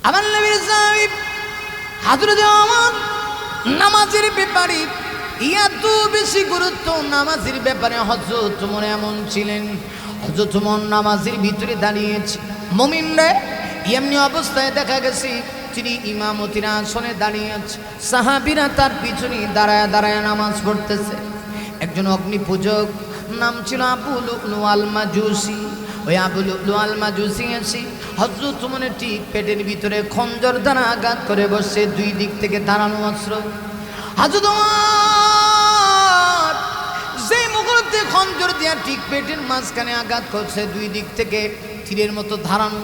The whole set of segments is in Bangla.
আমার নবীর সাহাবী হযরত ওমর নামাজের ব্যাপারে এত বেশি গুরুত্ব নামাজের ব্যাপারে হযরত ওমর এমন ছিলেন। হযরত ওমর নামাজের ভিতরে দাঁড়িয়েছে, মুমিনরা এমনি অবস্থায় দেখা গেছে তিনি ইমামতির আসনে দাঁড়িয়ে আছে, সাহাবীরা তার পিছনে দাঁড়ায় দাঁড়ায় নামাজ পড়তেছে। একজন অগ্নি পূজক নাম ছিল আবু লুলু আল মাজুসি। ওই আবু লুলু আল মাজুসি এসে হযরত ওমরের ঠিক পেটের ভিতরে খঞ্জর দ্বারা আঘাত করে বসে, দুই দিক থেকে ধারানো অস্ত্র। হযরত ওমর যে মুহূর্তে খঞ্জর দিয়া ঠিক পেটের মাঝখানে আঘাত করছে, দুই দিক থেকে তীরের মতো ধারানো।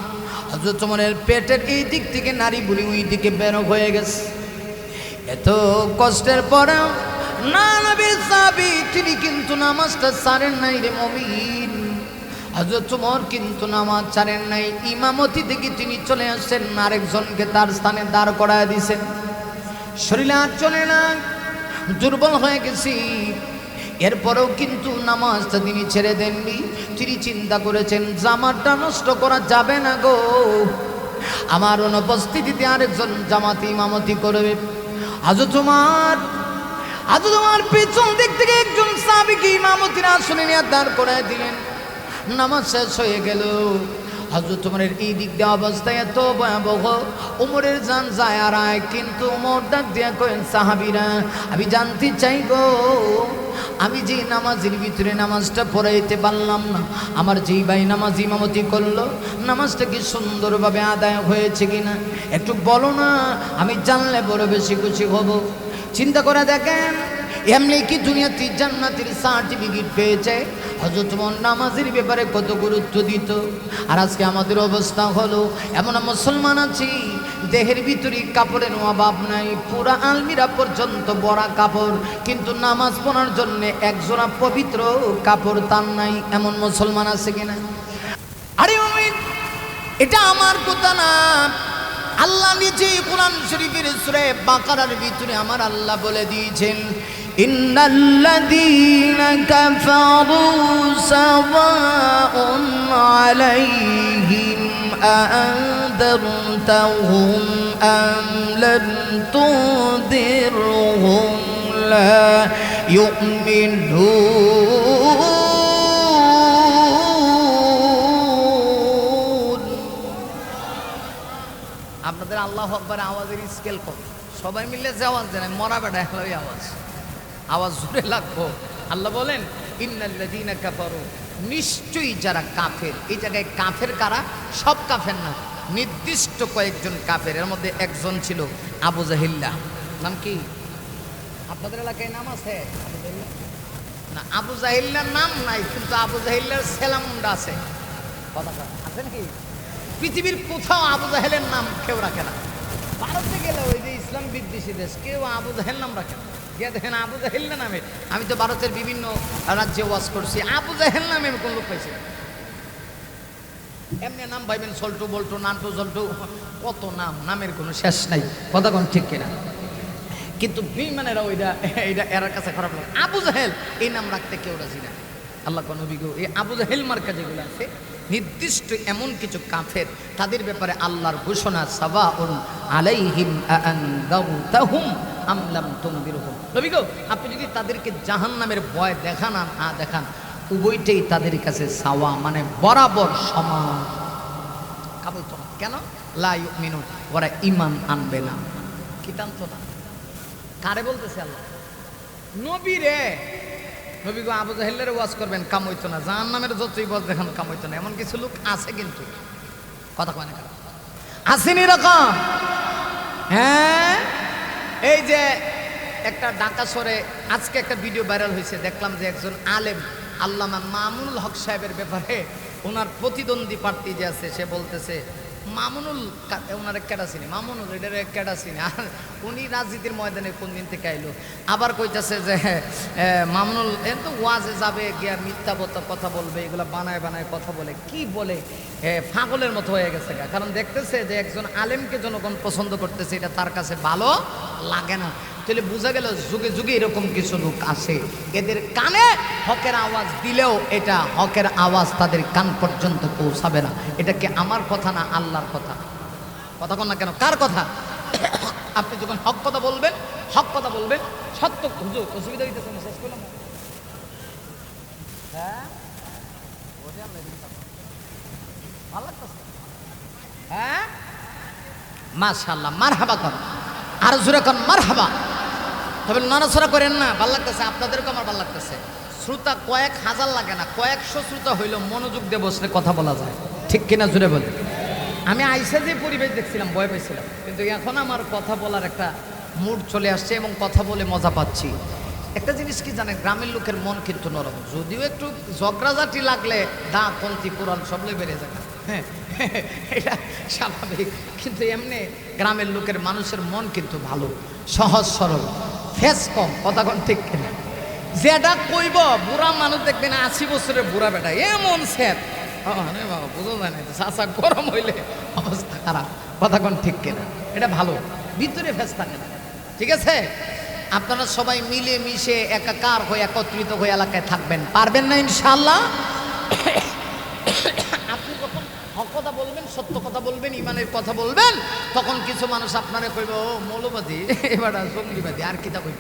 হযরত ওমরের পেটের এই দিক থেকে নারী বুড়ি ওই দিকে বের হয়ে গেছে। এত কষ্টের পরেও না নবীর সাহাবী তিনি কিন্তু নামাজটা ছাড়েন নাই রে মুমিন। হযরত ওমর কিন্তু নামাজ ছাড়েন নাই, ইমামতি থেকে তিনি চলে আসছেন, আরেকজনকে তার স্থানে দাঁড় করায় দিয়েছেন। শরীরে আর চলে না, দুর্বল হয়ে গেছি। এরপরেও কিন্তু নামাজটা তিনি ছেড়ে দেননি। তিনি চিন্তা করেছেন জামাতটা নষ্ট করা যাবে না গো, আমার অনুপস্থিতিতে আরেকজন জামাতে ইমামতি করবে। হযরত ওমর পেছন দিক থেকে একজন সাহাবীকে ইমামতির আসনে নিয়ে দাঁড় করায় দিলেন। নামাজ শেষ হয়ে গেল। হযরত ওমরের এই দিক দেওয়া অবস্থায় এত ভয়াবহ, ওমরের জান যায় আর আয়, কিন্তু ওমর ডাক দিয়া করেন সাহাবীরা আমি জানতে চাই গো, আমি যে নামাজের ভিতরে নামাজটা পড়াইতে পারলাম না, আমার যেই ভাই নামাজ ইমামতি করলো নামাজটা কি সুন্দরভাবে আদায় হয়েছে কিনা একটু বলো না, আমি জানলে বড় বেশি খুশি হব। চিন্তা করে দেখেন এমনি কি দুনিয়াতে জান্নাতের সার্টিফিকেট পেয়েছে। হযরত ওমর নামাজের ব্যাপারে কত গুরুত্ব দিত। আর আজকে আমাদের অবস্থা হলো এমন মুসলমান আছি দেহের ভিতরে কাপড়ের অভাব নাই, পুরা আলমিরা পর্যন্ত বড়া কাপড়, কিন্তু নামাজ পড়ার জন্য একজোড়া পবিত্র কাপড় তার নাই, এমন মুসলমান আছে কিনা? আরে মুমিন, এটা আমার কথা না, আল্লাহ নিজে কোরআন শরীফের সূরা বাকারার ভিতরে আমার আল্লাহ বলে দিয়েছেন ইন্নাল্লাযীনা কাফারু সাওয়াউন আলাইহিম আ'আনদারতাহুম আম লাম তুনদিরহুম লা ইউমিনুন। আপনাদের আল্লাহু আকবার আওয়াজের স্কেল কম, সবাই মিলে যে আওয়াজ দেয় মরা বেটা একলাই আওয়াজ জোরে লাগবো। আল্লাহ বলেন ইন্নাল্লাযীনা কাফারু, নিশ্চয়ই যারা কাফের। এই জায়গায় কাফের কারা? সব কাফের না, নির্দিষ্ট কয়েকজন কাফের। এর মধ্যে একজন ছিল আবু জাহিল্লা। নাম কি? আপনাদের এলাকায় নাম আছে না? আবু জাহিল্লার নাম নাই, কিন্তু আবু জাহিল্লার সেলামুন্ডা আছে। কথা আছে নাকি? পৃথিবীর কোথাও আবু জাহেলের নাম কেউ রাখে না। ভারতে গেলে ওই যে ইসলাম বিদ্বেষী দেশ, কেউ আবু জাহেল নাম রাখে না। গিয়ে দেখেন আবু জাহেল নামে, আমি তো ভারতের বিভিন্ন রাজ্যে ওয়াজ করছি, আবু জাহেল নামে আমি কোন লোক পাইছি। এমনি নাম ভাইবেন সল্টু বল্টু নান্টু জল্টু, কত নাম, নামের কোনো শেষ নাই। কথা কোন ঠিক কিনা? কিন্তু বেঈমানেরা এইটা এর কাছে খারাপ লাগে। আবু জাহেল এই নাম রাখতে কেউ রাজি না। আল্লাহ কোন নবী গো, এই আবু জাহেল মার্কা যেগুলো আছে নির্দিষ্ট এমন কিছু কাফের, তাদের ব্যাপারে আল্লাহর ঘোষণা সাওয়াউন আলাইহিম আ'আনদারতাহুম আম লাম তুনদিরহুম। নবী গো, আপনি যদি তাদেরকে জাহান্নামের ভয় দেখান আর না দেখান, উভয়টাই তাদের কাছে সাওয়া, মানে বরাবর সমান। কাবুল তো কেন? লা ইউমিনুন, ওরা ঈমান আনবে না। কি টানতো না? কারে বলতেছে আল্লাহ? নবী রে। নবী গো, আবু জাহেলের ওয়াজ করবেন, কাম হইতো না। জাহান্নামের যতই ওয়াজ দেখান কাম হইতো না। এমন কিছু লোক আছে, কিন্তু কথা কয় না কেন? আসেনি এরকম? হ্যাঁ, এই যে একটা ঢাকা শহরে আজকে একটা ভিডিও ভাইরাল হয়েছে, দেখলাম যে একজন আলেম আল্লামা মামুনুল হক সাহেবের ব্যাপারে ওনার প্রতিদ্বন্দ্বী প্রার্থী যে আছে সে বলতেছে মামুনুল, ওনার ক্যাডাসিনি মামুনুল, এটার ক্যাডাসিনি। আর উনি রাজনীতির ময়দানে কোন দিন থেকে আইলো, আবার কইতাছে যে মামুনুল এর তো ওয়াজে যাবে গিয়া মিথ্যা কথা বলবে, এগুলো বানায় বানায় কথা বলে, কি বলে পাগলের মতো হয়ে গেছে। কারণ দেখতেছে যে একজন আলেমকে জনগণ পছন্দ করতেছে, এটা তার কাছে ভালো লাগে না। তাহলে বোঝা গেল যুগে যুগে এরকম কিছু লোক আছে, এদের কানে হকের আওয়াজ দিলেও এটা হকের আওয়াজ তাদের কান পর্যন্ত পৌঁছাবে না। এটা কি আমার কথা না আল্লাহর কথা? কথা কন না কেন? কার কথা? আপনি যখন হক কথা বলবেন, হক কথা বলবেন, সত্য। হুজুর অসুবিধা হইতেছে না, শেষ করলাম না? হ্যাঁ ভালো লাগতেছে? হ্যাঁ মাশাআল্লাহ, মারহাবা কর, আর জোরে কর মারহাবা। তবে নড়াচড়া করেন না, ভালো লাগতেছে আপনাদেরকে, আমার ভালো লাগতেছে। শ্রোতা কয়েক হাজার লাগে না, কয়েকশো শ্রোতা হইল, মনোযোগ দিয়ে বসলে কথা বলা যায়, ঠিক কিনা জোরে বলে? আমি আইসা যে পরিবেশ দেখছিলাম ভয় পেয়েছিলাম, কিন্তু এখন আমার কথা বলার একটা মুড চলে আসছে এবং কথা বলে মজা পাচ্ছি। একটা জিনিস কি জানেন, গ্রামের লোকের মন কিন্তু নরম, যদিও একটু ঝগড়াঝাটি লাগলে দাঁত পন্থী পুরাণ সবগুলোই বেড়ে যায়, হ্যাঁ এটা স্বাভাবিক। কিন্তু এমনি গ্রামের লোকের মানুষের মন কিন্তু ভালো, সহজ সরল, ফেস কম, কথা কোন ঠিক কিনা? যেটা কইব বুড়া মানুষ দেখবেন 80 বছরের বুড়া বেটা এমন স্যাপ, আরে বাবা বুঝো যায় না, চাষা গরম হইলে অবস্থা খারাপ, কথা কোন ঠিক কিনা? এটা ভালো, ভিতরে ফেস থাকে না, ঠিক আছে? আপনারা সবাই মিলে মিশে একাকার হয়ে একত্রিত হয়ে এলাকায় থাকবেন, পারবেন না ইনশাআল্লাহ? আপনি যখন হক কথা বলবেন, সত্য কথা বলবেন, ইমানের কথা বলবেন, তখন কিছু মানুষ আপনারা কইব ও মৌলবাদী, এবার জঙ্গিবাদী, আর কিতা কইব,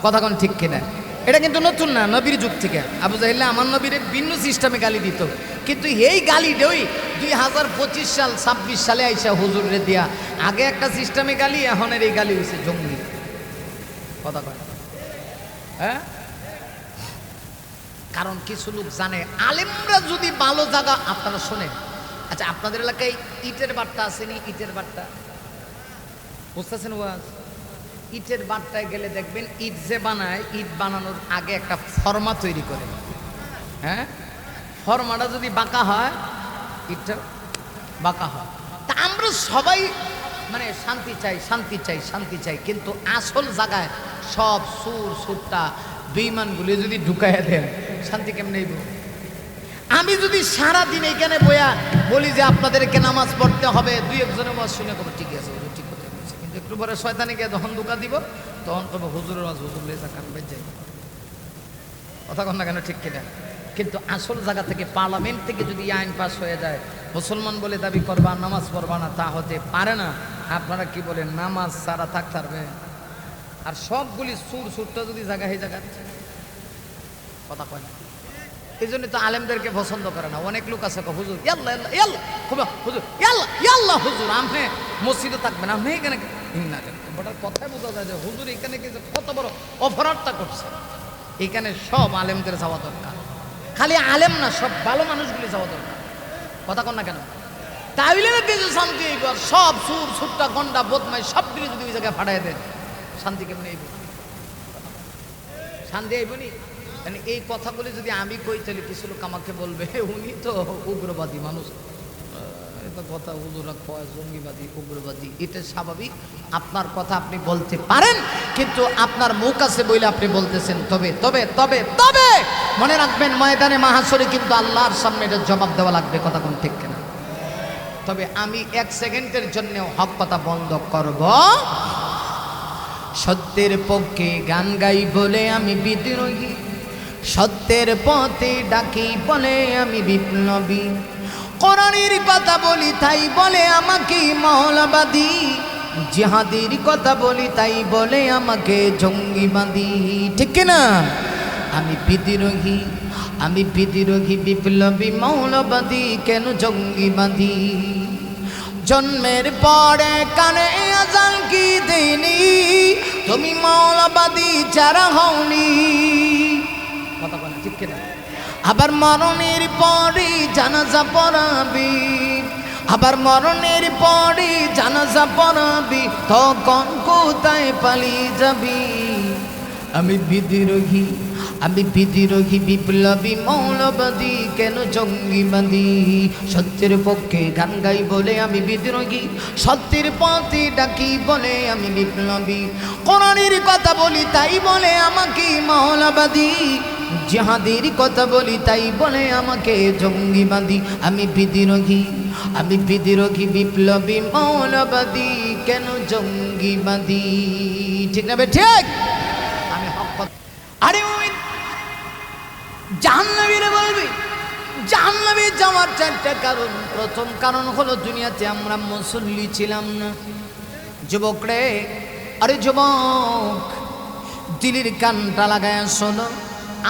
কথা কোন ঠিক কিনা? এটা কিন্তু নতুন না, নবীর যুগ থেকে আবু জাহেল আমার নবীরে ভিন্ন সিস্টেমে গালি দিত, কিন্তু এই গালিটাই 2025 সাল 26 সালে আইসা হুজুরে দিয়া, আগে একটা সিস্টেমে গালি, এখনের এই গালি হয়েছে জঙ্গি, কথা কয়। হ্যাঁ, কারণ কিছু লোক জানে আলেমরা যদি ভালো জায়গা, আপনারা শোনেন। আচ্ছা আপনাদের এলাকায় ইটের বাট্টা আসেনি? ইটের বাট্টা বুঝতেছেন? ওয়াজ ইটের বাট্টায় গেলে দেখবেন ইট যে বানায়, ইট বানানোর আগে একটা ফর্মা তৈরি করে, হ্যাঁ ফর্মাটা যদি বাঁকা হয় ইটটা বাঁকা হয়। তা আমরা সবাই মানে শান্তি চাই, শান্তি চাই, শান্তি চাই, কিন্তু আসল জায়গায় সব সুর সুরটা বেঈমানগুলি যদি ঢুকাইয়া দেন, শান্তি কেমনে নেইব? আমি যদি সারাদিন এখানে বইয়া বলি যে আপনাদেরকে নামাজ পড়তে হবে, দুই একজনের ওয়াজ শুনে করবো ঠিক আছে, ঠিক কথা বলছে, কিন্তু একটু পরে শয়তানিকে যখন ধোঁকা দিব তখন করবো হুজুরের ওয়াজ, হুজুর লেজা কান বেজাই, কথা কন না কেন, ঠিক কিনা? কিন্তু আসল জায়গা থেকে, পার্লামেন্ট থেকে যদি আইন পাস হয়ে যায়, মুসলমান বলে দাবি করবা, নামাজ পড়বা না, তা হতে পারে না। আপনারা কি বলেন, নামাজ সারা থাকতে পারবে? আর সবগুলি সুর সুরটা যদি জায়গা হয়ে জায়গা, কথা কয় না। এই জন্য তো আলেমদেরকে পছন্দ করে না। অনেক লোক আছে হুজুর ইয়াল্লা ইয়াল্লা ইয়াল্লা, হুজুর ইয়াল্লা ইয়াল্লা, হুজুর আপনি মসজিদে থাকবেন, আপনি এখানে বটার কথাই বোঝা যায় যে হুজুর এখানে কি কত বড় অপরাধটা করছে। এখানে সব আলেমদের যাওয়া দরকার, খালি আলেম না, সব ভালো মানুষগুলি যাওয়া দরকার, কথা কন না কেন? তাইলে দেশে শান্তি হইব। সব সুর সুরটা গন্ডা বদমাই সবগুলি যদি ওই জায়গায় ফাটাই দেন, শান্তি কেমন আইব? শান্তি আইব নি? মানে এই কথাগুলি যদি আমি কই, তাহলে কিছু লোক আমাকে বলবে উনি তো উগ্রবাদী মানুষ, এটা কথা হুজুরা কয় জঙ্গিবাদী, উগ্রবাদী, এটা স্বাভাবিক। আপনার কথা আপনি বলতে পারেন, কিন্তু আপনার মুখ আছে বলে আপনি বলতেছেন। তবে তবে তবে তবে মনে রাখবেন, ময়দানে মাহাশরে কিন্তু আল্লাহর সামনে এটা জবাব দেওয়া লাগবে, কথা কোন ঠিক কিনা? তবে আমি 1 সেকেন্ডের জন্য হক কথা বন্ধ করব। সত্যের পক্ষে গান গাই বলে আমি বিদ্রোহী, সত্যের পথে ডাকি বলে আমি বিপ্লবী, কোরআনের কথা বলি তাই বলে আমাকে মৌলবাদী, জিহাদের কথা বলি তাই বলে আমাকে জঙ্গিবাদী, ঠিক কিনা? আমি বিদ্রোহী, আমি বিদ্রোহী, বিপ্লবী, মৌলবাদী, কেন জঙ্গিবাদী? জন্মের পরে কানে আজান কি দেনি, তুমি মৌলবাদী যারা হওনি, কথা বলে ঠিক কিনা? আবার মরণের পরে জানাজা পড়াবি, আবার মরণের পরে জানাজা পড়াবি, তখন কোথায় পালিয়ে যাবি? আমি বিদ্রোহী, আমি বিদ্রোহী, বিপ্লবী, মৌলবাদী, কেন জঙ্গিবাদী? সত্যের পক্ষে গান গাই বলে আমি বিদ্রোহী, সত্যের পথে ডাকি বলে আমি বিপ্লবী, কোরআনের কথা বলি তাই বলে আমাকে মৌলবাদী, জিহাদের কথা বলি তাই বলে আমাকে জঙ্গিবাদী। আমি বিদ্রোহী, আমি বিদ্রোহী, বিপ্লবী, মৌলবাদী, কেন জঙ্গিবাদী? ঠিক না? ঠিক। আমি হক কথা। আরে ওই জাহান্নামীরা বলবি, জাহান্নামে যাওয়ার চারটা কারণ। প্রথম কারণ হলো দুনিয়াতে আমরা মুসল্লি ছিলাম না। যুবক রে, আরে যুবক, দিলের কানটা লাগায় শোনো,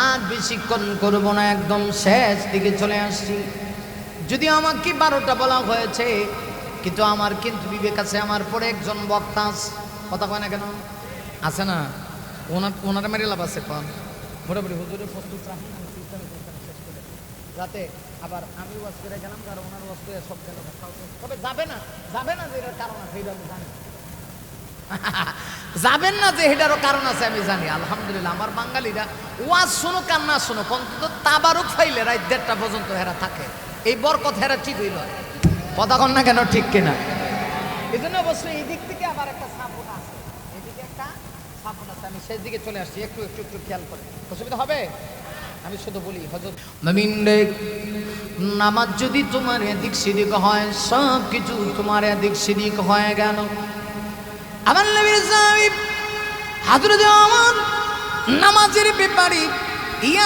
আর বেশিক্ষণ করবো না, একদম শেষ দিকে চলে আসছি। যদি আমাকে 12টা বলা হয়েছে, কিন্তু আমার কিন্তু বিবেক আছে। আমার পরে একজন বক্তা আছে, কথা কয় না কেন, আছে না? ওনারা মেরে লাভ আছে পান মোটামুটি হুজুরের প্রস্তুত রাখেন, যাতে আবার আমি ওয়াজ করে গেলাম, কারণ ওনার ওয়াজ করে সব গেল। তবে যাবে না যে এটার কারণ আছে, এটা আমি জানি। যাবেন না যে এটারও কারণ আছে আমি জানি। আলহামদুলিল্লাহ, আমার বাঙালিরা ওয়াজ শুনুক আর না শুনুক, অন্তত তাবারুক ফাইলে রাত 1:30 পর্যন্ত হেরা থাকে। এই বরকত হেরা ঠিক হইল, কথা কন না কেন, ঠিক কিনা? এই জন্য অবশ্যই এই দিক থেকে আবার একটা সাপোর্ট আছে, এদিকে একটা সাপোর্ট আছে। আমি শেষ দিকে চলে আসছি, একটু একটু একটু খেয়াল করে, অসুবিধা হবে? আমি শুধু বলি, হযরত নবীন নামাজ যদি তোমার এদিক সেদিক হয়, সব কিছু তোমার এদিক সেদিক হয়ে গেল। আমার নবীর সাহাবী হযরত ওমর নামাজের ব্যাপারে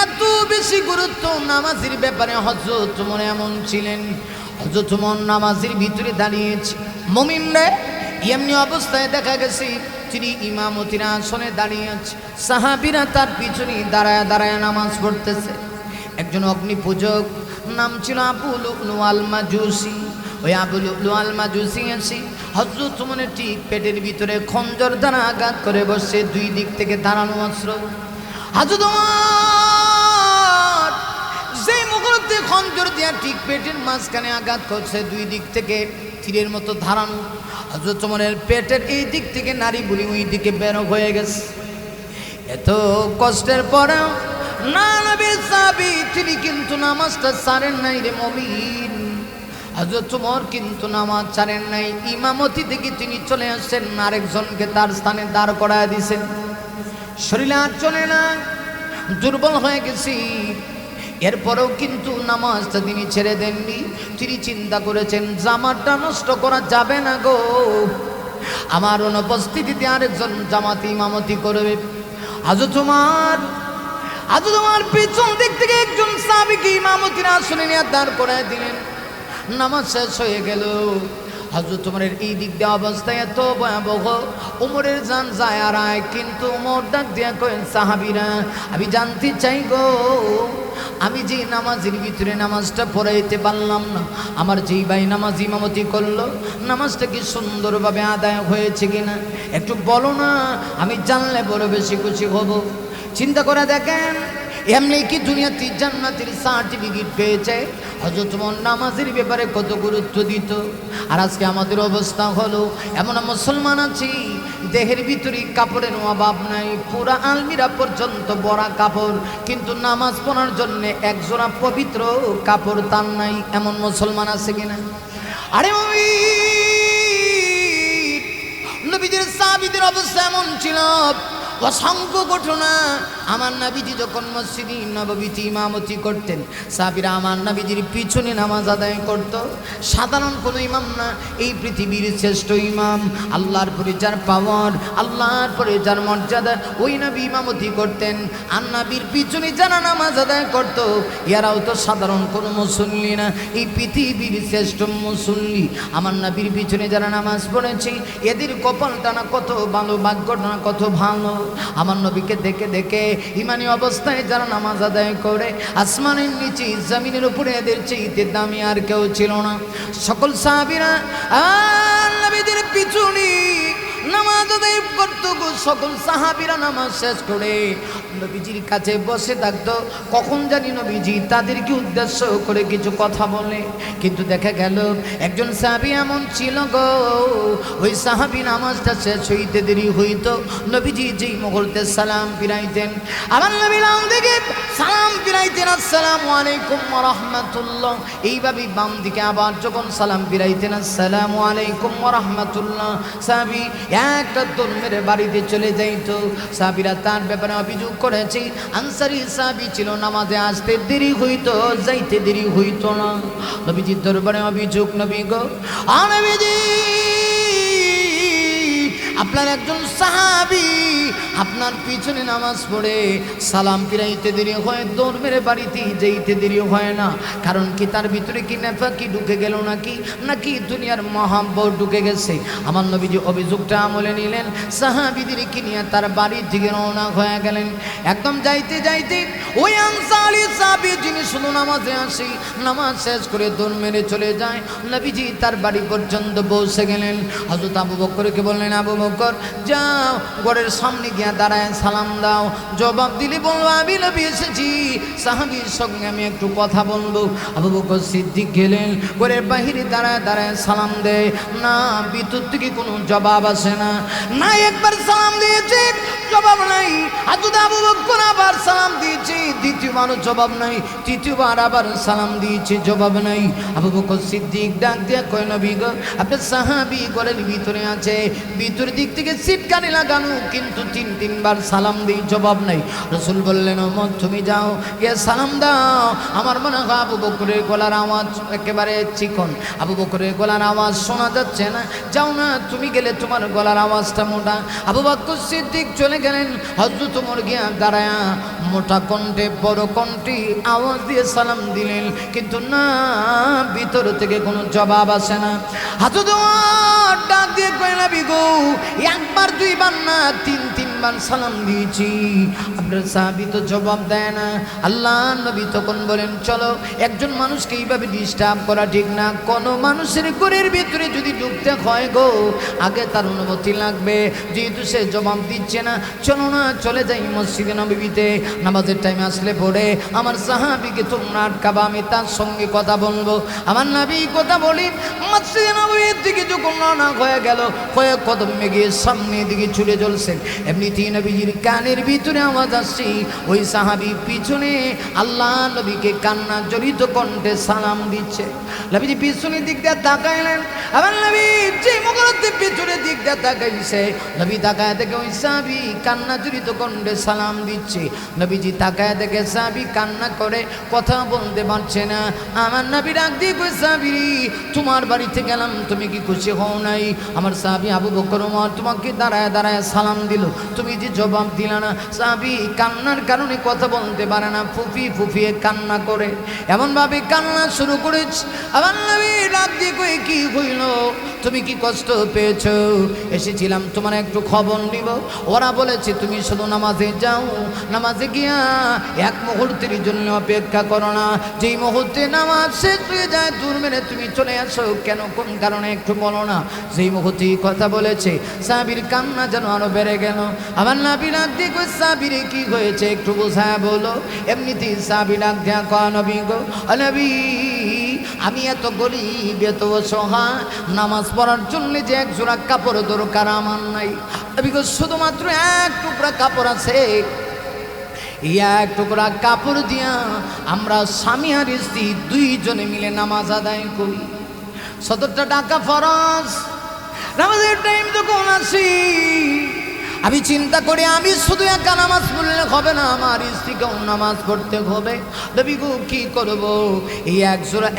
এত বেশি গুরুত্ব, নামাজের ব্যাপারে হযরত ওমর এমন ছিলেন। হযরত ওমর নামাজের ভিতরে দাঁড়িয়েছে, মুমিনরা এমনি অবস্থায় দেখা গেছে তিনি ইমামতির আসনে দাঁড়িয়ে আছে, সাহাবীরা তার পিছনে দাঁড়ায় দাঁড়ায় নামাজ পড়তেছে। একজন অগ্নি পূজক, নাম ছিল আবু লুলু আল মাজুসি। ওই আবু লুলু আল মাজুসি এসে হযরত ওমরের ঠিক পেটের ভিতরে খঞ্জর দ্বারা আঘাত করে বসে, দুই দিক থেকে ধারানো অস্ত্র। হযরত ওমর সেই মুহূর্তে খঞ্জর দিয়া ঠিক পেটের মাঝখানে আঘাত করছে, দুই দিক থেকে তীরের মতো ধারানো। হযরত ওমরের পেটের এই দিক থেকে নারী বুড়ি ওই দিকে বের হয়ে গেছে। এত কষ্টের পরেও না নবীর সাহাবী তিনি কিন্তু নামাজটা ছাড়েন নাই রে মুমিন। হযরত ওমর কিন্তু নামাজ ছাড়েন নাই, ইমামতি থেকে তিনি চলে আসছেন, আরেকজনকে তার স্থানে দাঁড় করায় দিয়েছেন। শরীরে আর চলে না, দুর্বল হয়ে গেছি। এরপরেও কিন্তু নামাজটা তিনি ছেড়ে দেননি। তিনি চিন্তা করেছেন জামাতটা নষ্ট করা যাবে না গো, আমার অনুপস্থিতিতে আরেকজন জামাতে ইমামতি করবে। হযরত ওমর পিছন দিক থেকে একজন সাহাবীকে ইমামতির আসনে নিয়ে দাঁড় করায় দিলেন। নামাজ শেষ হয়ে গেল। হযরত ওমরের এই দিক দিয়ে অবস্থা এত ভয়াবহ, ওমরের জান যায় আর আয়, কিন্তু ওমর ডাক দিয়া কয়েন, সাহাবীরা আমি জানতে চাই গো, আমি যে নামাজের ভিতরে নামাজটা পড়াইতে পারলাম না, আমার যেই ভাই নামাজ ইমামতি করলো, নামাজটা কি সুন্দরভাবে আদায় হয়েছে কিনা একটু বলো না, আমি জানলে বড় বেশি খুশি হব। চিন্তা করে দেখেন, এমনি কি দুনিয়াতে জান্নাতের সার্টিফিকেট পেয়েছে? হযরত ওমর নামাজের ব্যাপারে কত গুরুত্ব দিত। আর আজকে আমাদের অবস্থা হলো, এমন মুসলমান আছি দেহের ভিতরে কাপড়ের অভাব নাই, পুরা আলমিরা পর্যন্ত বড়া কাপড়, কিন্তু নামাজ পড়ার জন্য একজোড়া পবিত্র কাপড় তার নাই, এমন মুসলমান আছে কিনা? আরে নবীদের সাহাবীদের অবস্থা এমন ছিল, অসংখ্য ঘটনা। আমার নবীজি যখন মসজিদে নববীতে ইমামতি করতেন, সাহাবীরা আমার নবীজির পিছনে নামাজ আদায় করত। সাধারণ কোনো ইমাম না, এই পৃথিবীর শ্রেষ্ঠ ইমাম, আল্লাহর পরে যার পাওয়ার, আল্লাহর পরে যার মর্যাদা, ওই নবী ইমামতি করতেন। আর নবীর পিছনে যারা নামাজ আদায় করত, এরাও তো সাধারণ কোনো মুসল্লি না, এই পৃথিবীর শ্রেষ্ঠ মুসল্লি। আমার নবীর পিছনে যারা নামাজ পড়েছে, এদের কপালটা না কত ভালো, ভাগ্যটা না কত ভালো। আমার নবীকে দেখে দেখে ইমানি অবস্থায় যারা নামাজ আদায় করে, আসমানের নিচে জমিনের উপরে এদের চাইতে দামি আর কেউ ছিল না। সকল সাহাবীরা নবীদের পিছনে নামাজ আদায় করতো গো। সকল সাহাবীরা নামাজ শেষ করে নবীজির কাছে বসে থাকতো, কখন জানি নবীজি তাদেরকে উদ্দেশ্য করে কিছু কথা বলে। কিন্তু দেখা গেল একজন সাহাবী এমন ছিল গো, ওই সাহাবী নামাজটা শেষ হইতে দেরি হইতো, নবীজি যেই মুহূর্তে সালাম ফিরাইতেন, আমার নবী বাম দিকে সালাম ফিরাইতেন, আসসালামু আলাইকুম ওয়া রাহমাতুল্লাহ, এইভাবে বাম দিকে আবার যখন সালাম ফিরাইতেন, আসসালামু আলাইকুম ওয়া রাহমাতুল্লাহ, সাহাবী একটা দৌড় মেরে বাড়িতে চলে যাইত। সাহাবীরা তার ব্যাপারে অভিযোগ করেছে, আনসারী সাহাবী ছিল, নামাজে আসতে দেরি হইতো, যাইতে দেরি হইতো না। নবীজির দরবারে অভিযোগ, নবী গো, নবীজি আপনার একজন সাহাবী আপনার পিছনে নামাজ পড়ে সালাম ফিরাইতে দেরি হয়, দৌড় মেরে বাড়িতে যেতে দেরি হয় না। কারণ কি তার ভিতরে কি নেফাকি ঢুকে গেল নাকি দুনিয়ার মহাব্বত ঢুকে গেছে? আমার নবীজি অভিযোগটা আমলে নিলেন, সাহাবীদেরকে নিয়ে তার বাড়ির দিকে রওনা হয়ে গেলেন। একদম যাইতে যাইতে ওই আনসারী সাহাবী যিনি শুধু নামাজে আসি, নামাজ শেষ করে দৌড় মেরে চলে যায়, নবীজি তার বাড়ি পর্যন্ত পৌঁছে গেলেন। হযরত আবু বকরকে বললেন, আবু বকর যাও ঘরের সামনে গিয়ে দাঁড়ায় সালাম দাও। জবাব দিলে বলবো আমি নবী এসেছি, সাহাবীর সঙ্গে আমি একটু কথা বলবো। আবু বকর সিদ্দিক গেলেন, ঘরের বাহিরে দাঁড়ায় দাঁড়ায় সালাম দেয়, না ভিতর থেকে কোনো জবাব আসে না। না একবার সালাম দিয়েছে জবাব নাই, হযরত আবু বকর আবার সালাম দিয়েছে, দ্বিতীয়বারও জবাব নাই, তৃতীয়বার আবার সালাম দিয়েছে, জবাব নাই। আবু বকর সিদ্দিক ডাক দিয়া কয়, নবী গো আপনার সাহাবী ঘরের ভিতরে আছে, ভিতর দিক থেকে সিটকানি লাগানো, কিন্তু তিনবার সালাম দিই জবাব নাই। রাসূল বললেন, ওমর তুমি যাও গিয়ে সালাম দাও। আমার মনে হয় আবু বকরের গলার আওয়াজ একেবারে চিকন, আবু বকরের গলার আওয়াজ শোনা যাচ্ছে না, যাও না তুমি গেলে তোমার গলার আওয়াজটা মোটা। আবু বকর সিদ্দিক চলে গেলেন, হযরত ওমর গিয়া দাঁড়ায়া মোটা কণ্ঠে বড় কণ্ঠে আওয়াজ দিয়ে সালাম দিলেন, কিন্তু না ভিতর থেকে কোনো জবাব আসে না। হযরত ওমর ডাক দিয়ে কয়, নবী গো একবার দুইবার না তিনবার সালাম দিয়েছি, আপনার সাহাবী তো জবাব দেয় না। আল্লাহ নবী তখন বলেন, চলো একজন মানুষকে এইভাবে ডিস্টার্ব করা ঠিক না, কোনো মানুষের ঘরের ভিতরে যদি ঢুকতে হয় গো আগে তার অনুমতি লাগবে, যেহেতু সে জবাব দিচ্ছে না, চলো না চলে যাই মসজিদে নববীতে, নামাজের টাইমে আসলে পড়ে আমার সাহাবীকে তোমরা আটকাবা, আমি তার সঙ্গে কথা বলবো। আমার নবী কথা বলি মসজিদে নববীর দিকে যখন রওনা হয়ে গেল, কয়েক কদম গিয়ে সামনের দিকে ছুটে চলছেন, এমনিতেই নবীজির কানের ভিতরে আওয়াজ আসছে, ওই সাহাবী পিছনে আল্লাহ নবীকে কান্না জড়িত কণ্ঠে সালাম দিচ্ছে। নবীজি পিছনের দিক দিয়ে তাকাইলেন, আমার নবী যে মুখরতে পিছনের দিক দিয়ে তাকাইছে, নবী তাকায় দেখে ওই সাহাবী কান্না জড়িত কণ্ঠে সালাম দিচ্ছে। নবীজি তাকায় দেখে সাহাবী কান্না করে কথা বলতে পারছে না। আমার নবী ডাক দিয়ে কই, সাহাবী তোমার বাড়িতে গেলাম, তুমি কি খুশি হও নাই? আমার সাহাবী আবু বকর ওমর তোমাকে দাঁড়ায় দাঁড়ায় সালাম দিল, তুমি যে জবাব দিলা না। সাহাবী কান্নার কারণে কথা বলতে পারে না, ফুফিয়ে কান্না করে, এমনভাবে কান্না শুরু করেছে। আমার নবী ডাক দিয়ে কই, কি হইল, তুমি কি কষ্ট পেয়েছো? এসেছিলাম তোমার একটু খবর নিব। ওরা বলেছে তুমি শুধু নামাজে যাও, নামাজে গিয়া এক মুহূর্তের জন্য অপেক্ষা করো না, যেই মুহূর্তে নামাজ শেষ হয়ে যায় দূর মেরে তুমি চলে আসো, কেন কোন কারণে একটু বলো না। যেই মুহূর্তে কথা বলেছে সাহাবীর কান্না যেন আরো বেড়ে গেল। আমার নবী ডাক দিয়ে কই, সাহাবীর কি হয়েছে একটু বোঝায় বলো। এমনিতেই সাহাবী ডাক দিয়া কয়, নবী গো নবী আমি এত গরিব এত অসহায়, নামাজ পড়ার জন্য যে এক জোড়া কাপড় দরকার আমার নাই। নবী গো শুধুমাত্র এক টুকরা কাপড় আছে, এক টুকরা কাপড় দিয়া আমরা স্বামী আর স্ত্রী দুইজনে মিলে নামাজ আদায় করি। ৭০টা টাকা ফরজ, নামাজের টাইম যখন আসি আমি চিন্তা করি আমি শুধু একা নামাজ পড়লে হবে না, আমার স্ত্রীকেও নামাজ পড়তে হবে। নবী গো কি করব, এই এক জোড়া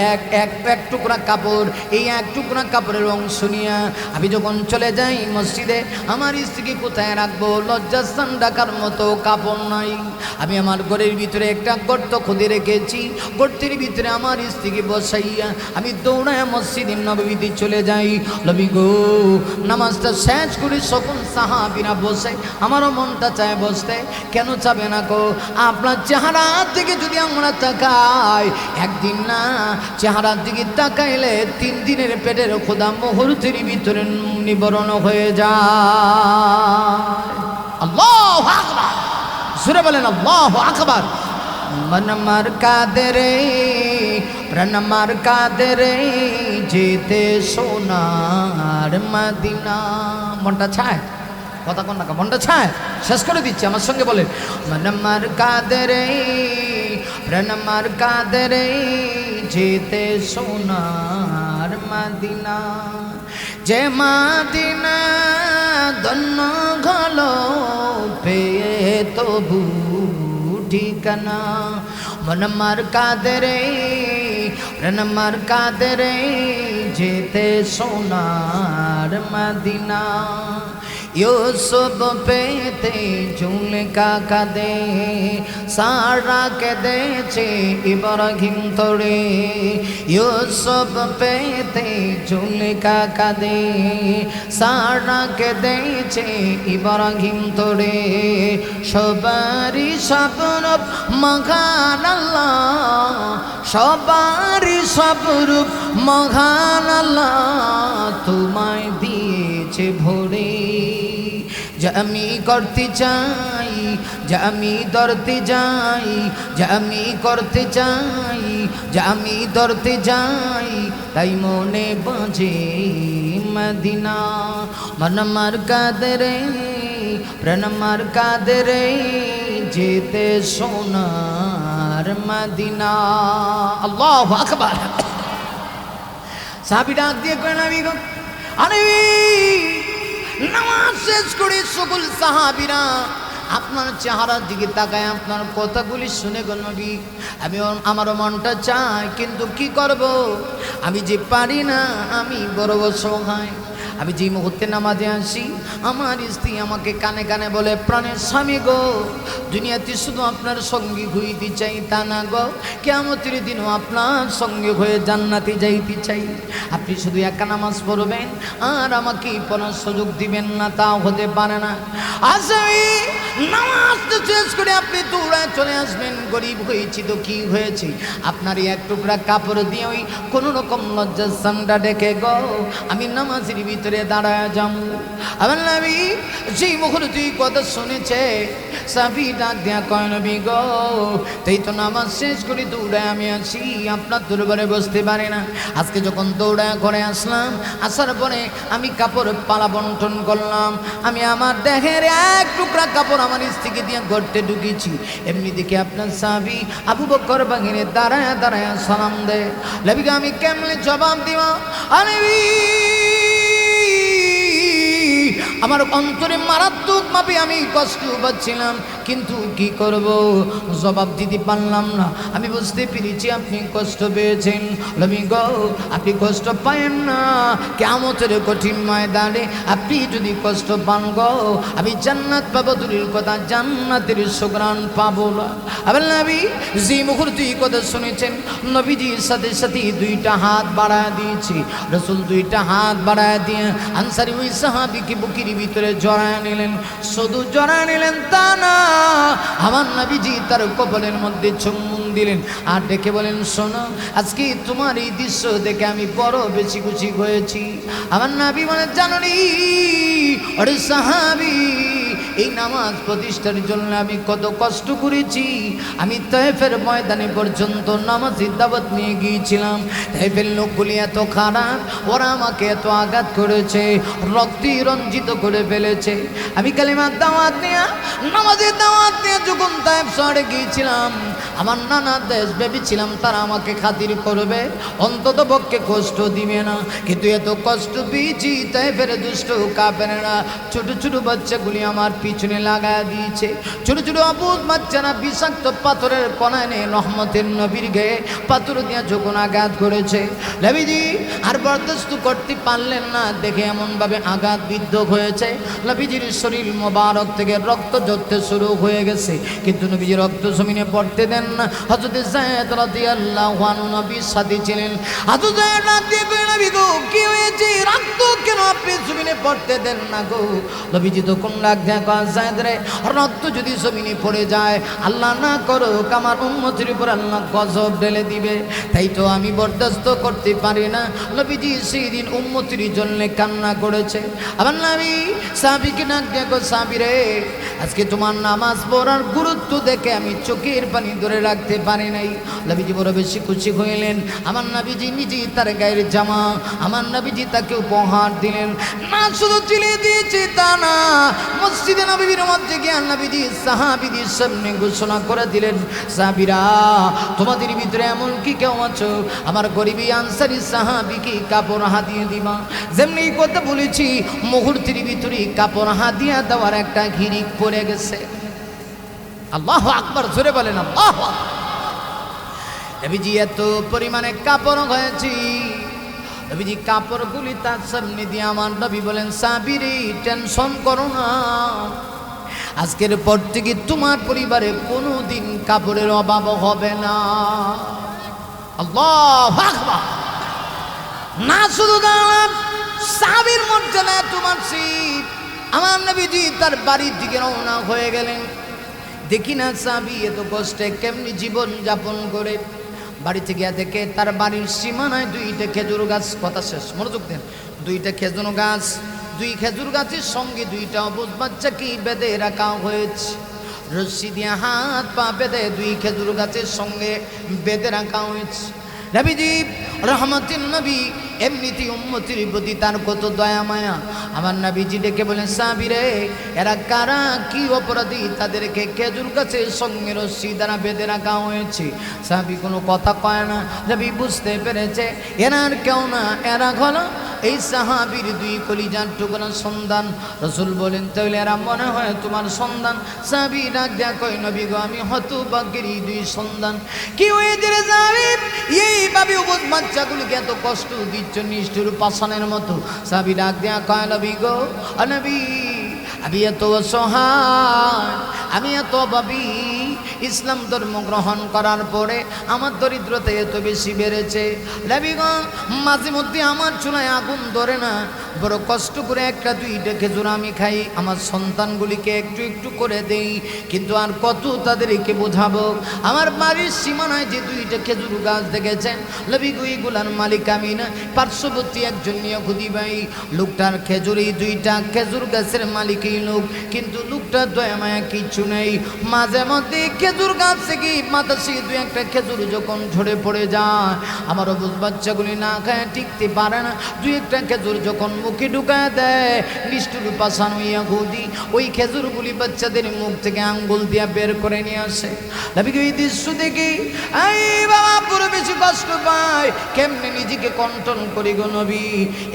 এক টুকরা কাপড়, এই এক টুকরা কাপড়ের অংশ নিয়ে আমি যখন চলে যাই মসজিদে, আমার স্ত্রীকে কোথায় রাখবো? লজ্জাস্থান ডাকার মতো কাপড় নাই। আমি আমার ঘরের ভিতরে একটা গর্ত খুঁজে রেখেছি, গর্তের ভিতরে আমার স্ত্রীকে বসাইয়া আমি দৌড়ায় মসজিদে নববীতে চলে যাই। নবী গো নামাজটা শেষ করে সকল সাহাবীরা বসে, আমারও মনটা চায় বসতে, কেন চাবে না গো? আপনার চেহারার দিকে যদি আমরা তাকাই, একদিন না চেহারার দিকে তাকাইলে 3 দিনের পেটের ক্ষুধা মুহূর্তের ভিতরে নিবারণ হয়ে যায়। আল্লাহু আকবার, জোরে বলেন আল্লাহু আকবার। মন মার কাদরে প্রাণ মার কাদরে যেতে সোনার মদিনা। মনটা চায়, কথা কোন না, মনটা ছায়, শেষ করে দিচ্ছি, আমার সঙ্গে বলেন, মন মার কাদরে প্রাণ মার কাদরে যেতে সোনার মদিনা, যে মদিনা ধন্য হলো পেয়ে তবু ঠিকানা। মন মার কাদরে প্রাণ মার কাদরে যেতে সোনার মদিনা, यूसुफ পেতে জুলেখা কাঁদে, সারা কেঁদেছে ইব্রাহিম তোরে। ইউসুফ পেতে জুলেখা কাঁদে, সারা কেঁদেছে ইব্রাহিম তোরে। সবারই স্বপ্ন মহান আল্লাহ, সবারই স্বপ্ন মহান আল্লাহ তোমায় দিয়েছে ভরে। যা আমি করতে চাই, যা আমি ধরতে যাই, যা আমি করতে চাই, যা আমি ধরতে যাই, তাই মনে বাজে মদিনা। মন আমার কাঁদে রে, প্রাণ আমার কাঁদে রে, যেতে সোনার মদিনা। আল্লাহু আকবার। সাহাবী ডাক দিয়ে কয় নবী গো, আরে নামাজ শেষ করে সকল সাহাবীরা আপনার চেহারার দিকে তাকায়, আপনার কথাগুলি শুনে গো নবী আমি আমারও মনটা চায়, কিন্তু কি করব, আমি যে পারি না, আমি বড় অসহায়। আমি যে মুহূর্তে নামাজে আসি আমার স্ত্রী আমাকে কানে কানে বলে, প্রাণের স্বামী গো, দুনিয়াতে শুধু আপনার সঙ্গী হইতে চাই তা না গো, কিয়ামতের দিনও আপনার সঙ্গে হয়ে জান্নাতে যাইতে চাই। আপনি শুধু একা নামাজ পড়বেন আর আমাকে পড়ার সুযোগ দিবেন না, তা হতে পারে না। আসামি নামাজ শেষ করে আপনি দৌড়ায় চলে আসবেন, গরিব হয়েছি তো কি হয়েছে, আপনার এক টুকরা কাপড় দিয়ে ওই কোনো রকম লজ্জার স্থানটা ডেকে গো আমি নামাজের ভিতরে দাঁড়ায় যাবো। আমার নবী সেই মুহূর্তে কথা শুনেছে, সাহাবী ডাক দেয়া কয় নবী গো, তাই তো নামাজ শেষ করে দৌড়ায় আমি আসি, আপনার দরবারে বসতে পারি না। আজকে যখন দৌড়ায় ঘরে আসলাম, আসার পরে আমি কাপড় পালা বন্টন করলাম, আমি আমার দেহের এক টুকরা কাপড় আমার স্ত্রীকে দিয়ে গর্তে ঢুকিয়েছি। এমনি দেখে আপনার সাহাবী আবু বকর বাহিরে দাঁড়ায় দাঁড়ায় সালাম দেয়। নবীকে আমি কেমনে জবাব দিব? নবী আমার অন্তরে মারাত্মক ভাবে আমি কষ্ট পাচ্ছিলাম, কিন্তু কি করব, জবাব দিতে পারলাম না। আমি বুঝতে পেরেছি আপনি কষ্ট পেয়েছেন। নবী গো আপনি কষ্ট পায়েন না, কিয়ামতের কঠিন ময়দানে আপনি যদি কষ্ট পান গো, আমি জান্নাত পাবো দূরের কথা, জান্নাতের সুঘ্রাণ পাবো না। আবার নবী যে মুহূর্তে কথা শুনেছেন, নবীজির সাথে সাথে দুইটা হাত বাড়ায় দিয়েছি। রাসূল দুইটা হাত বাড়ায় দিয়ে আনসারী ওই সাহাবীকে বুকের ভিতরে জড়ায় নিলেন। শুধু জড়ায় নিলেন তা না, আমার নবীজি তার কপালের মধ্যে চুম্বন দিলেন আর ডেকে বলেন, শোনো আজকে তোমার এই দৃশ্য দেখে আমি বড় বেশি খুশি হয়েছি। আমার নবী বলে, জানো নি ওরে সাহাবী, এই নামাজ প্রতিষ্ঠার জন্য আমি কত কষ্ট করেছি। আমি তায়েফের ময়দানে পর্যন্ত নামাজের দাওয়াত নিয়ে গিয়েছিলাম। তায়েফের লোকগুলি এত খারাপ, ওরা আমাকে এত আঘাত করেছে, রক্তে রঞ্জিত করে ফেলেছে। আমি কালিমার দাওয়াত নিয়ে, নামাজের দাওয়াত নিয়ে যখন তায়েফ শহরে গিয়েছিলাম, আমার নানা দেশ ভেবেছিলাম তারা আমাকে খাতির করবে, অন্তত পক্ষে কষ্ট দিবে না, কিন্তু এত কষ্ট পেয়েছি তায়েফের দুষ্ট কাফেররা ছোট ছোট বাচ্চাগুলি আমার পিছনে লাগায় দিয়েছে। ছোট ছোট অবুঝ বাচ্চারা বিষাক্ত পাথরের কণায় নিয়ে রহমতের নবীর গায়ে পাথর দিয়ে যখন আঘাত করেছে, নবীজি আর বরদাস্ত করতে পারলেন না, দেখে এমনভাবে আঘাত বিদ্ধ হয়েছে নবীজির শরীর মোবারক থেকে রক্ত ঝরতে শুরু হয়ে গেছে, কিন্তু নবীজি রক্ত জমিনে পড়তে দেন না। হযরত যায়েদ রাদিয়াল্লাহু আনহু নবীর সাথে ছিলেন। হযরত যায়েদ রাদিয়াল্লাহু আনহু, নবী গো কি হয়েছে, রক্ত কেন আপনি জমিনে পড়তে দেন না গো? নবীজি তখন ডাক দেয়া কয়, যায়েদ রে, রক্ত যদি জমিনে পড়ে যায়, আল্লাহ না করুক আমার উম্মতের উপর আল্লাহ গজব ঢেলে দিবে, তাই তো আমি বরদাস্ত করতে পারি না। নবীজি সেই দিন উম্মতের জন্য কান্না করেছে। আমার নবী সাহাবীকে ডাক দেয়া কয়, সাহাবী রে, আজকে তোমার নামাজ পড়ার গুরুত্ব দেখে আমি চোখের পানি ধরে রাখতে পারি নাই। নবীজি বড় বেশি খুশি হইলেন। আমার নবীজি নিজেই তার গায়ের জামা আমার নবীজি তাকে উপহার দিলেন। না শুধু চিলে দিয়েছে তা না, মসজিদে নববীর মধ্যে গিয়ে নবীজি সাহাবীদের সামনে ঘোষণা করে দিলেন, সাহাবীরা তোমাদের ভিতরে এমন কি কেউ আছো আমার গরিবী আনসারী সাহাবীকে কাপড় হাতিয়ে দিবা? যেমনি কথা বলেছি মুহূর্তের ভিতরে কাপড় হাতিয়ে দেওয়ার একটা হিড়িক পড়ে গেছে। আল্লাহু আকবার, জোরে বলেন আল্লাহু আকবার। নবীজি এত পরিমাণে কাপড় হয়েছি, নবীজি কাপড়গুলি তার সামনে দিয়ে আমার নবী বলেন সাবিরে টেনশন করো না, আজকের পর থেকে তোমার পরিবারে কোনোদিন কাপড়ের অভাব হবে না। আল্লাহু আকবার। না শুধু দাঁড়ান, সাহাবীর মর্যাদা তোমার সিট। আমার নবীজি তার বাড়ির দিকে রওনা হয়ে গেলেন। দেখি না সাহাবী এত কষ্টে কেমনি জীবন যাপন করে। বাড়ি থেকে দেখে তার বাড়ির সীমানায় দুইটা খেজুর গাছ, কথা শেষ মনোযোগ দেন, দুইটা খেজুর গাছ, দুই খেজুর গাছের সঙ্গে দুইটা অবুঝ বাচ্চাকে বেঁধে রাখা হয়েছে। রশ্মি দিয়ে হাত পা বেঁধে দুই খেজুর গাছের সঙ্গে বেঁধে রাখা হয়েছে। নবীজি রহমতের নবী, এমনিতেই উম্মতির প্রতি তার কত দয়া মায়া। আমার নবীজি ডেকে বলেন সাহাবীরে এরা কারা, কি অপরাধী, তাদেরকে খেজুর গাছের সঙ্গে রশ্মি দ্বারা বেঁধে রাখা হয়েছে। সাহাবী কোনো কথা কয় না। নবী বুঝতে পেরেছে এরা আর কেউ না, এরা হলো এই সাহাবীর দুই কলিজার টুকরা সন্তান। রাসূল বলেন তাহলে এরা মনে হয় তোমার সন্তান? সাহাবী ডাক দেয়া কয় নবী গো আমি হতভাগ্যের দুই সন্তান। কি হয়েছে রে সাহাবী, এইভাবে অবুঝ বাচ্চাগুলিকে এত কষ্ট দিচ্ছ নিষ্ঠুর পাষাণের মতো? সাহাবী ডাক দেয়া কয় নবী গো নবী আমি এত অসহায়, আমি এত অভাবী, ইসলাম ধর্ম গ্রহণ করার পরে আমার দরিদ্রতা এত বেশি বেড়েছে। নবী গো মাঝে মধ্যে আমার চুলায় আগুন ধরে না, বড় কষ্ট করে একটা দুইটা খেজুর আমি খাই, আমার সন্তানগুলিকে একটু একটু করে দেই, কিন্তু আর কত তাদেরকে বোঝাবো। আমার বাড়ির সীমানায় যে দুইটা খেজুর গাছ দেখেছেন নবী গো এগুলার মালিক আমি না, পার্শ্ববর্তী একজন ইহুদি ভাই, লোকটার খেজুর, এই দুইটা খেজুর গাছের মালিকই লোক, কিন্তু লোকটার দয়া মায়া কিচ্ছু নেই। মাঝে মধ্যে খেজুর গাছ থেকে মাতাসি দুই একটা খেজুর যখন ঝরে পড়ে যায়, আমার অবুঝ বাচ্চাগুলি না খায় টিকতে পারে না, দুই একটা খেজুর যখন মুখে ঢুকায় দেয় নিষ্ঠুর পাষাণ ইহুদি ওই খেজুরগুলি বাচ্চাদের মুখ থেকে আঙ্গুল দিয়া বের করে নিয়ে আসে। নবীকে এই দৃশ্য দেখি এই বাবা পুরো বেশি কষ্ট পায়, কেমনে নিজেকে কন্ট্রোল করি গো নবী।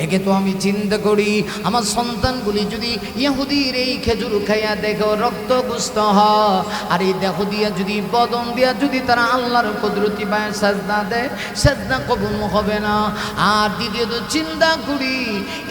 একে তো আমি চিন্তা করি আমার সন্তানগুলি যদি ইহুদির এই খেজুর খাইয়া দেখো রক্ত গুস্ত হয়, আর এই দেহ দিয়া যদি বদন দিয়া যদি তারা আল্লাহর কুদরতি পায় সাজদা দেয়, সাজদা কবুল হবে না। আর দ্বিতীয়ত চিন্তা করি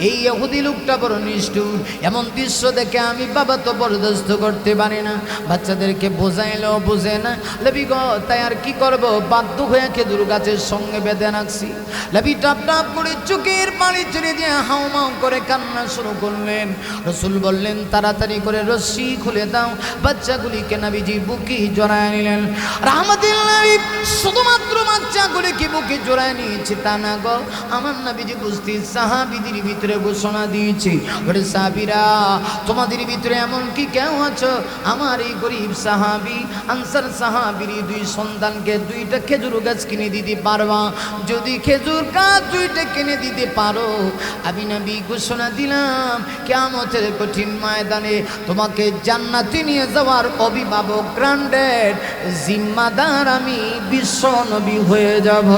এই ইহুদি লোকটা বড় নিষ্ঠুর, এমন দৃশ্য দেখে আমি বাবা তো বরদাস্ত করতে পারি না, বাচ্চাদেরকে বোঝাইলেও বোঝে না। নবী গো তাই আর কি করব, বাধ্য হয়ে খেজুর গাছের সঙ্গে বেঁধে রাখছি। নবী টাপ টাপ করে চোখের পানি ছেড়ে দিয়ে হাউমাউ করে কান্না শুরু করলেন। রাসূল বললেন তাড়াতাড়ি করে রশ্মি খুলে দাও। বাচ্চাগুলিকে নবীজি বুকে জড়ায় নিলেন। রাহমাতুল নবী শুধুমাত্র বাচ্চাগুলিকে বুকে জড়ায় নিয়েছে তা না গো, আমার নবীজি বুঝতে সাহাবীদের ভিতরে ঘোষণা দিয়েছে, ওরে সাহাবীরা তোমাদের ভিতরে এমন কি কেউ আছো আমার এই গরিব সাহাবী আনসার সাহাবীর দুই সন্তানকে দুইটা খেজুর গাছ কিনে দিতে পারবা? যদি খেজুর গাছ দুইটা কিনে দিতে পারো, আমি নবী ঘোষণা দিলাম কিয়ামতের কঠিন ময়দানে তোমাকে জান্নাতে নিয়ে যাওয়ার অভিভাবক গ্রান্ডেড জিম্মাদার আমি বিশ্ব নবী হয়ে যাব।